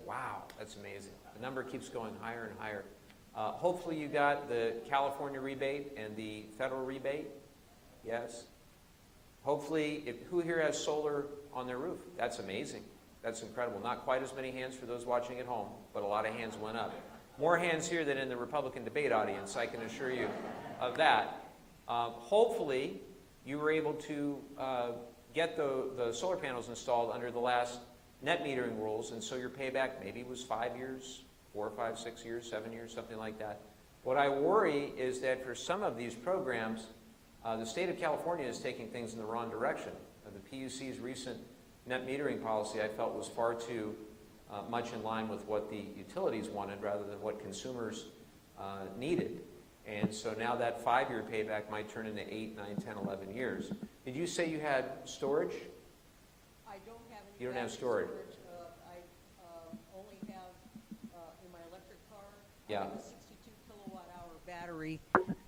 wow, that's amazing. The number keeps going higher and higher. Hopefully you got the California rebate and the federal rebate. Yes. Hopefully, who here has solar on their roof? That's amazing. That's incredible. Not quite as many hands for those watching at home, but a lot of hands went up. More hands here than in the Republican debate audience, I can assure you of that. Hopefully, you were able to get the solar panels installed under the last net metering rules, and so your payback maybe was 5 years, 4, 5, 6 years, 7 years, something like that. What I worry is that for some of these programs, the state of California is taking things in the wrong direction. The PUC's recent net metering policy I felt was far too much in line with what the utilities wanted rather than what consumers needed. And so now that 5-year payback might turn into 8, 9, 10, 11 years. Did you say you had storage? I don't have any. You don't have storage. I only have in my electric car. Yeah. I have a 62 kilowatt hour battery.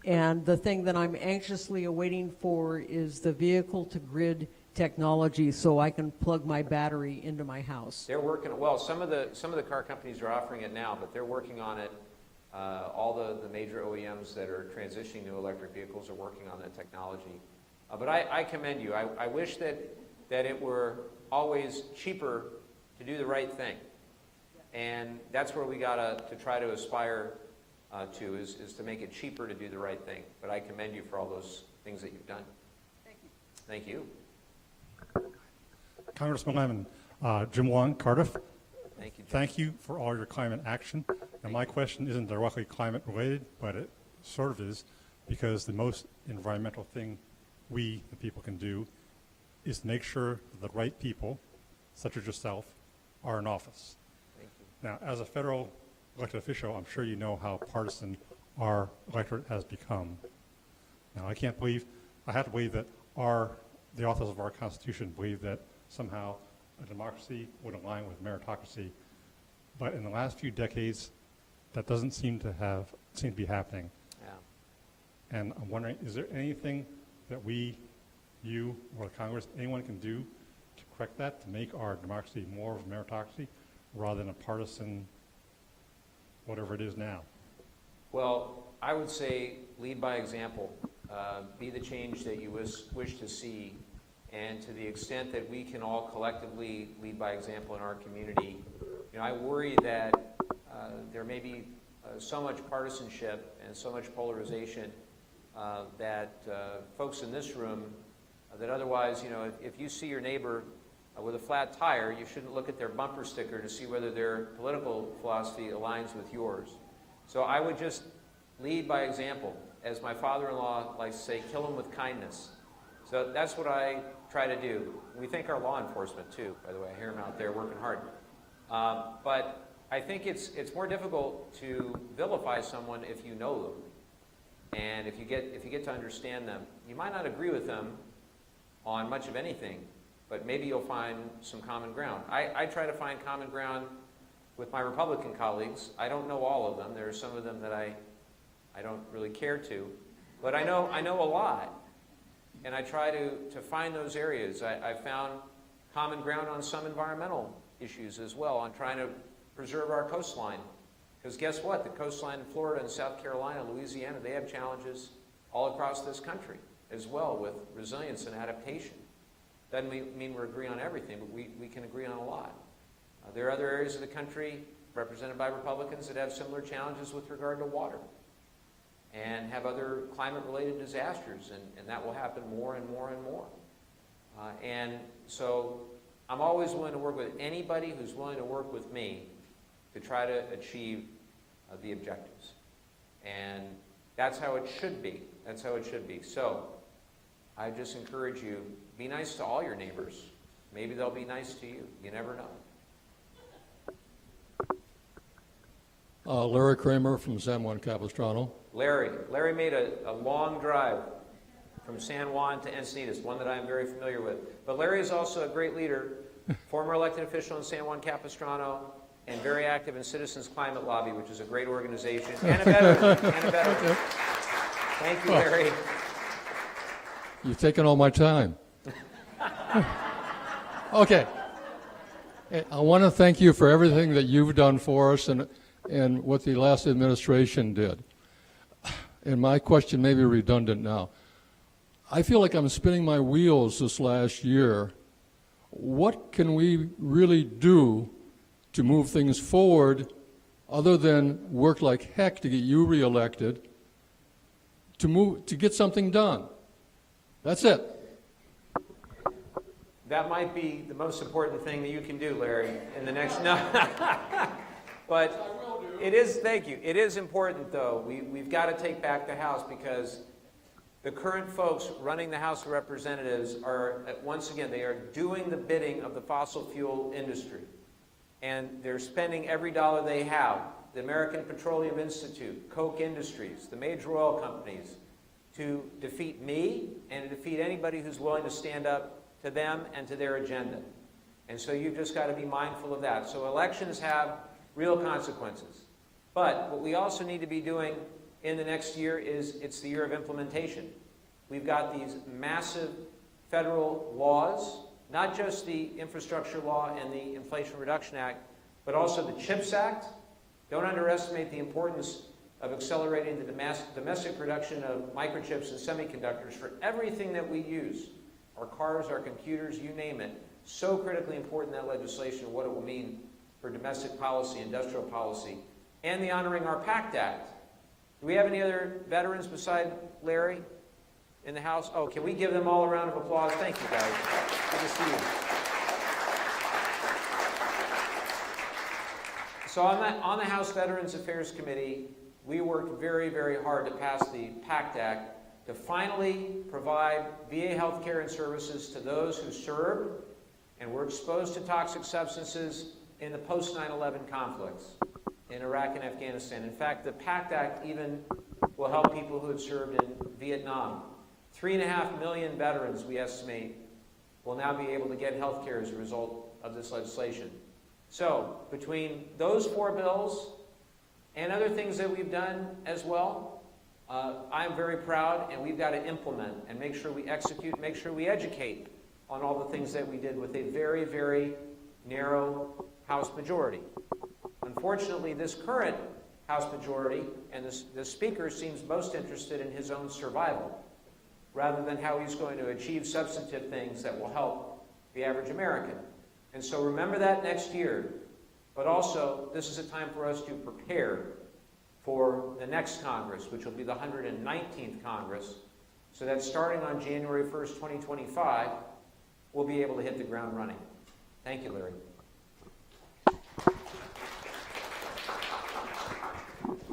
And the thing that I'm anxiously awaiting for is the vehicle to grid technology so I can plug my battery into my house. They're working, well, some of the car companies are offering it now, but they're working on it. All the major OEMs that are transitioning to electric vehicles are working on that technology. But I commend you. I wish that it were always cheaper to do the right thing. And that's where we got to try to aspire to, is to make it cheaper to do the right thing. But I commend you for all those things that you've done. Thank you. Thank you. Congressman Levin, Jim Wong, Cardiff. Thank you, Jim. Thank you for all your climate action. And my question isn't directly climate related, but it sort of is, because the most environmental thing we, the people, can do is to make sure that the right people, such as yourself, are in office. Thank you. Now, as a federal elected official, I'm sure you know how partisan our electorate has become. Now, I have to believe that the authors of our Constitution believe that somehow a democracy would align with meritocracy. But in the last few decades, that doesn't seem to be happening. Yeah. And I'm wondering, is there anything that you, or the Congress, anyone can do to correct that, to make our democracy more of a meritocracy rather than a partisan, whatever it is now? Well, I would say lead by example. Be the change that you wish to see. And to the extent that we can all collectively lead by example in our community, I worry that there may be so much partisanship and so much polarization that folks in this room, that otherwise, if you see your neighbor with a flat tire, you shouldn't look at their bumper sticker to see whether their political philosophy aligns with yours. So I would just lead by example. As my father-in-law likes to say, kill them with kindness. So that's what I try to do. We thank our law enforcement too, by the way. I hear them out there working hard. But I think it's more difficult to vilify someone if you know them. And if you get to understand them. You might not agree with them on much of anything, but maybe you'll find some common ground. I try to find common ground with my Republican colleagues. I don't know all of them. There are some of them that I don't really care to. But I know a lot. And I try to find those areas. I found common ground on some environmental issues as well, on trying to preserve our coastline. Because guess what? The coastline in Florida and South Carolina, Louisiana, they have challenges all across this country as well with resilience and adaptation. Doesn't mean we agree on everything, but we can agree on a lot. There are other areas of the country represented by Republicans that have similar challenges with regard to water and have other climate-related disasters, and that will happen more and more and more. And so I'm always willing to work with anybody who's willing to work with me to try to achieve the objectives. And that's how it should be. That's how it should be. So I just encourage you, be nice to all your neighbors. Maybe they'll be nice to you. You never know. Larry Kramer from San Juan Capistrano. Larry made a long drive from San Juan to Encinitas, one that I'm very familiar with. But Larry is also a great leader, former elected official in San Juan Capistrano, and very active in Citizens Climate Lobby, which is a great organization, and a veteran. Okay. Thank you, Larry. You've taken all my time. Okay. I want to thank you for everything that you've done for us and what the last administration did. And my question may be redundant now. I feel like I'm spinning my wheels this last year. What can we really do to move things forward other than work like heck to get you reelected, to get something done? That's it. That might be the most important thing that you can do, Larry, in the next, no. But it is, thank you. It is important, though. We've got to take back the House because the current folks running the House of Representatives are, once again, they are doing the bidding of the fossil fuel industry. And they're spending every dollar they have. The American Petroleum Institute, Koch Industries, the major oil companies, to defeat me and to defeat anybody who's willing to stand up to them and to their agenda. And so you've just got to be mindful of that. So elections have real consequences. But what we also need to be doing in the next year is it's the year of implementation. We've got these massive federal laws, not just the Infrastructure Law and the Inflation Reduction Act, but also the CHIPS Act. Don't underestimate the importance of accelerating the domestic production of microchips and semiconductors for everything that we use. Our cars, our computers, you name it. So critically important, that legislation, what it will mean for domestic policy, industrial policy, and the Honoring Our Pact Act. Do we have any other veterans beside Larry in the House? Oh, can we give them all a round of applause? Thank you, guys. Good to see you. So on the House Veterans Affairs Committee, we worked very, very hard to pass the PACT Act to finally provide VA health care and services to those who served and were exposed to toxic substances in the post 9/11 conflicts in Iraq and Afghanistan. In fact, the PACT Act even will help people who had served in Vietnam. 3.5 million veterans, we estimate, will now be able to get health care as a result of this legislation. So, between those 4 bills and other things that we've done as well, I'm very proud, and we've got to implement and make sure we execute, make sure we educate on all the things that we did with a very, very narrow House majority. Unfortunately, this current House majority and the Speaker seems most interested in his own survival rather than how he's going to achieve substantive things that will help the average American. And so remember that next year. But also, this is a time for us to prepare for the next Congress, which will be the 119th Congress, so that starting on January 1st, 2025, we'll be able to hit the ground running. Thank you, Larry.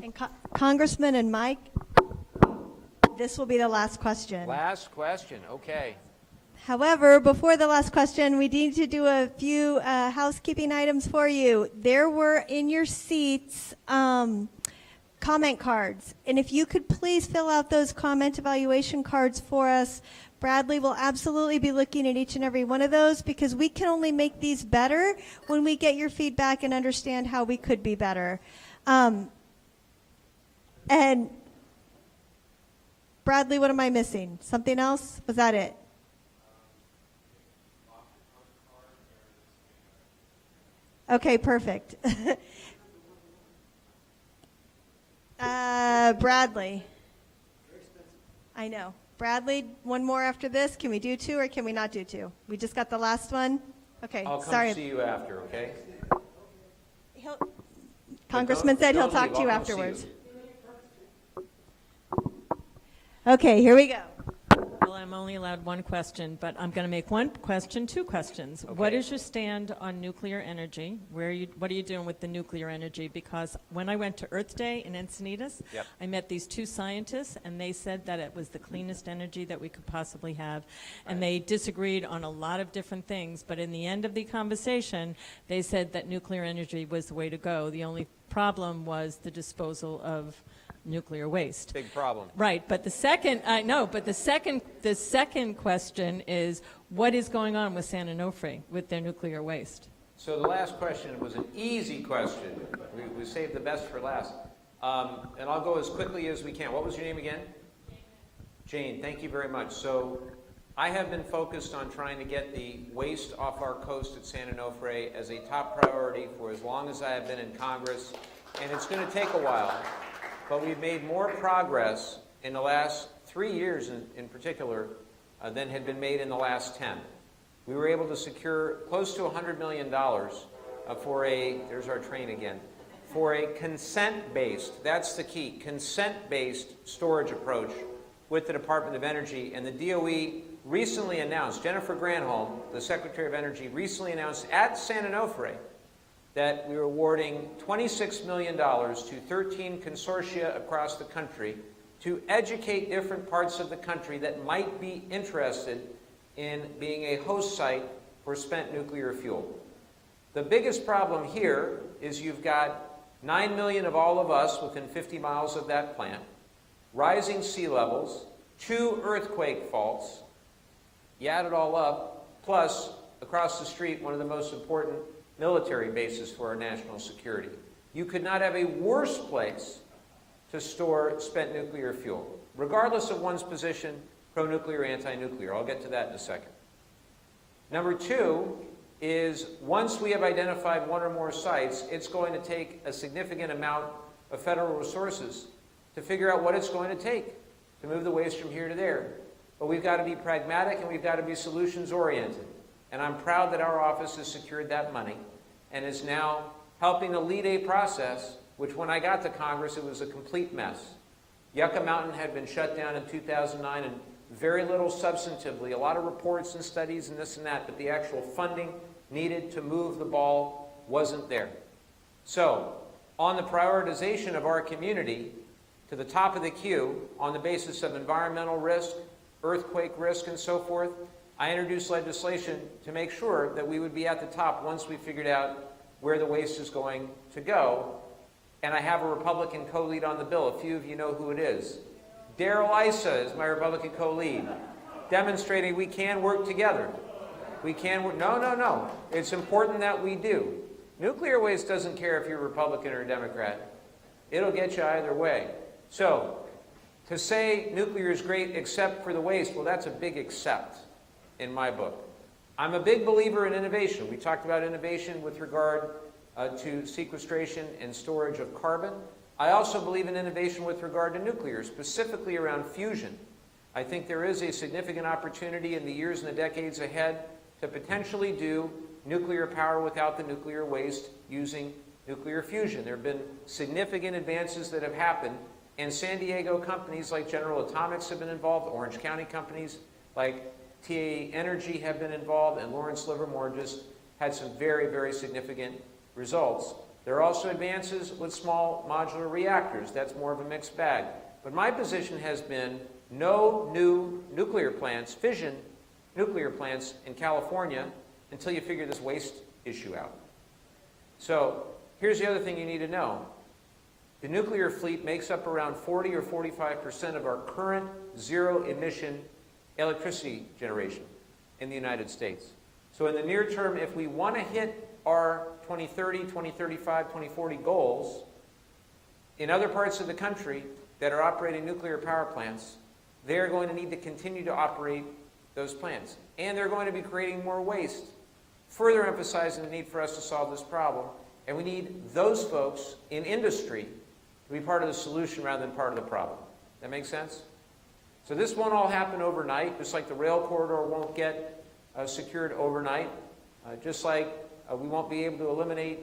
And Congressman and Mike, this will be the last question. Last question, okay. However, before the last question, we need to do a few housekeeping items for you. There were in your seats comment cards. And if you could please fill out those comment evaluation cards for us, Bradley will absolutely be looking at each and every one of those because we can only make these better when we get your feedback and understand how we could be better. And Bradley, what am I missing? Something else? Was that it? Okay, perfect. Bradley. I know. Bradley, one more after this. Can we do 2 or can we not do 2? We just got the last one. Okay, I'll come sorry. see you after, okay? Congressman said he'll talk to you I'll come see afterwards. Okay, here we go. Well, I'm only allowed one question, but I'm going to make one question, two questions. Okay. What is your stand on nuclear energy? What are you doing with the nuclear energy? Because when I went to Earth Day in Encinitas, Yep. I met these two scientists, and they said that it was the cleanest energy that we could possibly have. And they disagreed on a lot of different things, but in the end of the conversation, they said that nuclear energy was the way to go. The only problem was the disposal of nuclear waste. Big problem. Right, but the second question is, what is going on with San Onofre with their nuclear waste? So the last question was an easy question. We saved the best for last. And I'll go as quickly as we can. What was your name again? Jane, thank you very much. So I have been focused on trying to get the waste off our coast at San Onofre as a top priority for as long as I have been in Congress, and it's going to take a while. But we've made more progress in the last 3 years in particular than had been made in the last 10. We were able to secure close to $100 million for there's our train again, for a consent-based, that's the key, consent-based storage approach with the Department of Energy. And the DOE recently announced, Jennifer Granholm, the Secretary of Energy, recently announced at San Onofre that we were awarding $26 million to 13 consortia across the country to educate different parts of the country that might be interested in being a host site for spent nuclear fuel. The biggest problem here is you've got 9 million of all of us within 50 miles of that plant, rising sea levels, 2 earthquake faults, you add it all up, plus across the street, one of the most important military bases for our national security. You could not have a worse place to store spent nuclear fuel, regardless of one's position, pro-nuclear, anti-nuclear. I'll get to that in a second. Number 2 is once we have identified one or more sites, it's going to take a significant amount of federal resources to figure out what it's going to take to move the waste from here to there. But we've got to be pragmatic and we've got to be solutions-oriented. And I'm proud that our office has secured that money and is now helping to lead a process which, when I got to Congress, it was a complete mess. Yucca Mountain had been shut down in 2009 and very little substantively, a lot of reports and studies and this and that, but the actual funding needed to move the ball wasn't there. So, on the prioritization of our community, to the top of the queue, on the basis of environmental risk, earthquake risk, and so forth, I introduced legislation to make sure that we would be at the top once we figured out where the waste is going to go. And I have a Republican co-lead on the bill. A few of you know who it is. Darrell Issa is my Republican co-lead, demonstrating we can work together. We can work. No. It's important that we do. Nuclear waste doesn't care if you're a Republican or a Democrat. It'll get you either way. So, to say nuclear is great except for the waste, well, that's a big except in my book. I'm a big believer in innovation. We talked about innovation with regard to sequestration and storage of carbon. I also believe in innovation with regard to nuclear, specifically around fusion. I think there is a significant opportunity in the years and the decades ahead to potentially do nuclear power without the nuclear waste using nuclear fusion. There have been significant advances that have happened, and San Diego companies like General Atomics have been involved, Orange County companies like TA Energy have been involved, and Lawrence Livermore just had some very, very significant results. There are also advances with small modular reactors. That's more of a mixed bag. But my position has been no new nuclear plants, fission nuclear plants in California until you figure this waste issue out. So here's the other thing you need to know. The nuclear fleet makes up around 40 or 45% of our current zero-emission electricity generation in the United States. So in the near term, if we want to hit our 2030, 2035, 2040 goals, in other parts of the country that are operating nuclear power plants, they're going to need to continue to operate those plants. And they're going to be creating more waste, further emphasizing the need for us to solve this problem. And we need those folks in industry to be part of the solution rather than part of the problem. That make sense? So this won't all happen overnight, just like the rail corridor won't get secured overnight, just like we won't be able to eliminate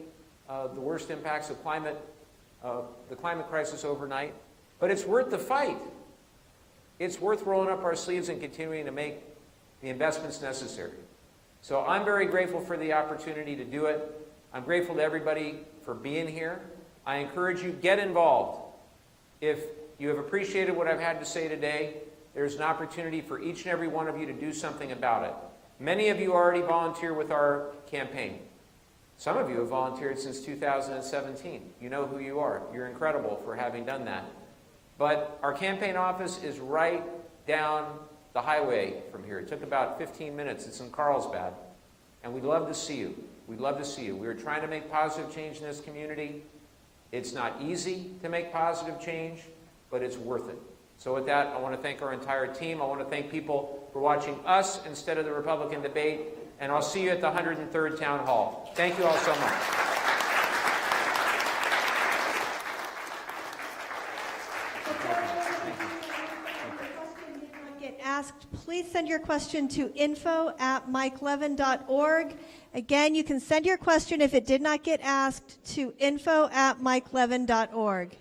the worst impacts of the climate crisis overnight. But it's worth the fight. it's worth rolling up our sleeves and continuing to make the investments necessary. So I'm very grateful for the opportunity to do it. I'm grateful to everybody for being here. I encourage you, get involved. If you have appreciated what I've had to say today, there's an opportunity for each and every one of you to do something about it. Many of you already volunteer with our campaign. Some of you have volunteered since 2017. You know who you are. You're incredible for having done that. But our campaign office is right down the highway from here. It took about 15 minutes. It's in Carlsbad. And we'd love to see you. We'd love to see you. We're trying to make positive change in this community. It's not easy to make positive change, but it's worth it. So with that, I want to thank our entire team. I want to thank people for watching us instead of the Republican debate. And I'll see you at the 103rd Town Hall. Thank you all so much. Get asked, please send your question to info@mikelevin.org. Again, you can send your question if it did not get asked to info@mikelevin.org.